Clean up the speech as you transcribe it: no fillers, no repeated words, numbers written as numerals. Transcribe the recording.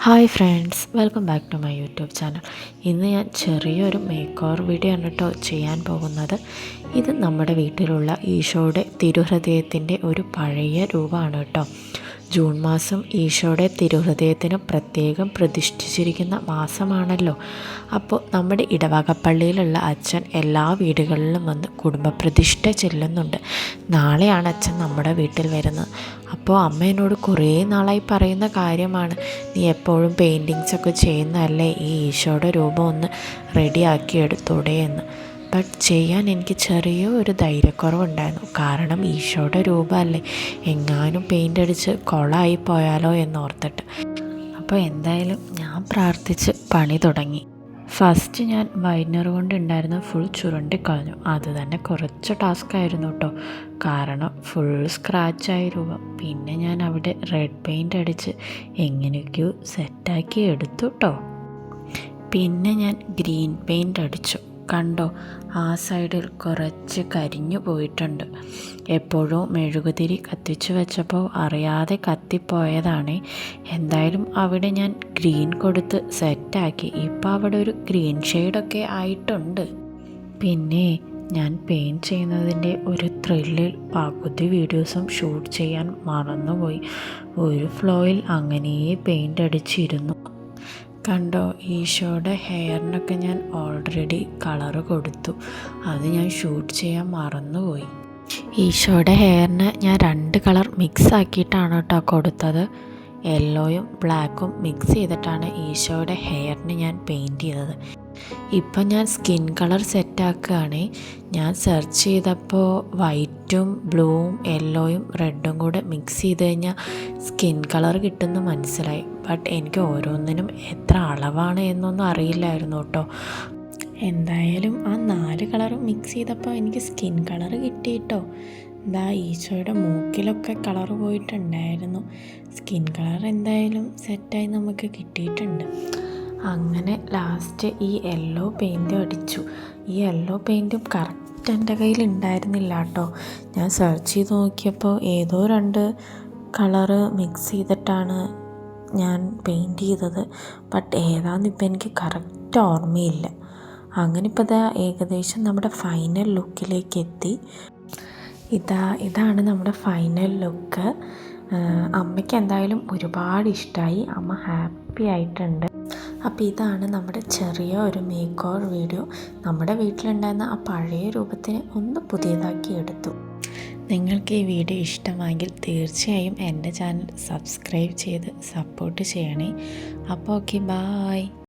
Hi friends, welcome back to my YouTube channel. ഇന്ന് ഞാൻ ചെറിയൊരു മേക്ക് ഓവർ വീഡിയോ ആണ് കേട്ടോ ചെയ്യാൻ പോകുന്നത്. ഇത് നമ്മുടെ വീട്ടിലുള്ള ഈശോയുടെ തിരുഹൃദയത്തിൻ്റെ ഒരു പഴയ രൂപമാണ് കേട്ടോ. ജൂൺ മാസം ഈശോയുടെ തിരുഹൃദയത്തിന് പ്രത്യേകം പ്രതിഷ്ഠിച്ചിരിക്കുന്ന മാസമാണല്ലോ. അപ്പോൾ നമ്മുടെ ഇടവകപ്പള്ളിയിലുള്ള അച്ഛൻ എല്ലാ വീടുകളിലും വന്ന് കുടുംബപ്രതിഷ്ഠ ചെല്ലുന്നുണ്ട്. നാളെയാണ് അച്ഛൻ നമ്മുടെ വീട്ടിൽ വരുന്നത്. അപ്പോൾ അമ്മ എന്നോട് കുറേ നാളായി പറയുന്ന കാര്യമാണ്, നീ എപ്പോഴും പെയിൻറ്റിങ്സൊക്കെ ചെയ്യുന്നതല്ലേ, ഈ ഈശോയുടെ രൂപം ഒന്ന് റെഡിയാക്കി എടുത്തൂടെ എന്ന്. ബട്ട് ചെയ്യാൻ എനിക്ക് ചെറിയൊരു ധൈര്യക്കുറവുണ്ടായിരുന്നു. കാരണം ഈശോയുടെ രൂപമല്ലേ, എങ്ങാനും പെയിൻ്റ് അടിച്ച് കൊളമായി പോയാലോ എന്നോർത്തിട്ട്. അപ്പോൾ എന്തായാലും ഞാൻ പ്രാർത്ഥിച്ച് പണി തുടങ്ങി. ഫസ്റ്റ് ഞാൻ വൈറ്റ്നർ കൊണ്ടുണ്ടായിരുന്ന ഫുൾ ചുരുണ്ടിക്കളഞ്ഞു. അത് തന്നെ കുറച്ച് ടാസ്ക്കായിരുന്നു കേട്ടോ, കാരണം ഫുൾ സ്ക്രാച്ചായി രൂപം. പിന്നെ ഞാൻ അവിടെ റെഡ് പെയിൻ്റ് അടിച്ച് എങ്ങനെയൊക്കെയോ സെറ്റാക്കി എടുത്തു കേട്ടോ. പിന്നെ ഞാൻ ഗ്രീൻ പെയിൻ്റ് അടിച്ചു. കണ്ടോ, ആ സൈഡിൽ കുറച്ച് കരിഞ്ഞു പോയിട്ടുണ്ട്. എപ്പോഴും മെഴുകുതിരി കത്തിച്ചു വെച്ചപ്പോൾ അറിയാതെ കത്തിപ്പോയതാണ്. എന്തായാലും അവിടെ ഞാൻ ഗ്രീൻ കൊടുത്ത് സെറ്റാക്കി. ഇപ്പോൾ അവിടെ ഒരു ഗ്രീൻ ഷെയ്ഡൊക്കെ ആയിട്ടുണ്ട്. പിന്നെ ഞാൻ പെയിൻറ്റ് ചെയ്യുന്നതിൻ്റെ ഒരു ത്രില്ലിൽ പകുതി വീഡിയോസും ഷൂട്ട് ചെയ്യാൻ മറന്നുപോയി. ഒരു ഫ്ലോയിൽ അങ്ങനെ പെയിൻ്റ് അടിച്ചിരുന്നു. കണ്ടോ, ഈശോയുടെ ഹെയറിനൊക്കെ ഞാൻ ഓൾറെഡി കളറ് കൊടുത്തു. അത് ഞാൻ ഷൂട്ട് ചെയ്യാൻ മറന്നുപോയി. ഈശോയുടെ ഹെയറിന് ഞാൻ 2 കളർ മിക്സ് ആക്കിയിട്ടാണ് കേട്ടോ കൊടുത്തത്. യെല്ലോയും ബ്ലാക്കും മിക്സ് ചെയ്തിട്ടാണ് ഈശോയുടെ ഹെയറിന് ഞാൻ പെയിൻറ്റ് ചെയ്തത്. ഇപ്പം ഞാൻ സ്കിൻ കളർ സെറ്റാക്കുകയാണ്. ഞാൻ സെർച്ച് ചെയ്തപ്പോൾ വൈറ്റും ബ്ലൂവും യെല്ലോയും റെഡും കൂടെ മിക്സ് ചെയ്ത് കഴിഞ്ഞാൽ സ്കിൻ കളർ കിട്ടുമെന്ന് മനസ്സിലായി. ബട്ട് എനിക്ക് ഓരോന്നിനും എത്ര അളവാണ് എന്നൊന്നും അറിയില്ലായിരുന്നു കേട്ടോ. എന്തായാലും ആ 4 കളറും മിക്സ് ചെയ്തപ്പോൾ എനിക്ക് സ്കിൻ കളർ കിട്ടി കേട്ടോ. ഈശോയുടെ മൂക്കിലൊക്കെ കളർ പോയിട്ടുണ്ടായിരുന്നു. സ്കിൻ കളർ എന്തായാലും സെറ്റായി നമുക്ക് കിട്ടിയിട്ടുണ്ട്. അങ്ങനെ ലാസ്റ്റ് ഈ യെല്ലോ പെയിൻറ്റും അടിച്ചു. ഈ യെല്ലോ പെയിൻറ്റും കറക്റ്റ് എൻ്റെ കയ്യിൽ ഉണ്ടായിരുന്നില്ല കേട്ടോ. ഞാൻ സെർച്ച് ചെയ്ത് നോക്കിയപ്പോൾ ഏതോ 2 കളറ് മിക്സ് ചെയ്തിട്ടാണ് ഞാൻ പെയിൻറ്റ് ചെയ്തത്. ബട്ട് ഏതാണെന്നിപ്പോൾ എനിക്ക് കറക്റ്റ് ഓർമ്മയില്ല. അങ്ങനെ ഇപ്പോൾ ഏകദേശം നമ്മുടെ ഫൈനൽ ലുക്കിലേക്ക് എത്തി. ഇതാണ് നമ്മുടെ ഫൈനൽ ലുക്ക്. അമ്മയ്ക്ക് എന്തായാലും ഒരുപാട് ഇഷ്ടമായി. അമ്മ ഹാപ്പി ആയിട്ടുണ്ട്. അപ്പോൾ ഇതാണ് നമ്മുടെ ചെറിയ ഒരു മേക്ക് ഓവർ വീഡിയോ. നമ്മുടെ വീട്ടിലുണ്ടായിരുന്ന ആ പഴയ രൂപത്തിനെ ഒന്ന് പുതിയതാക്കി എടുത്തു. നിങ്ങൾക്ക് ഈ വീഡിയോ ഇഷ്ടമായെങ്കിൽ തീർച്ചയായും എൻ്റെ ചാനൽ സബ്സ്ക്രൈബ് ചെയ്ത് സപ്പോർട്ട് ചെയ്യണേ. അപ്പോൾ ഓക്കെ, ബായ്.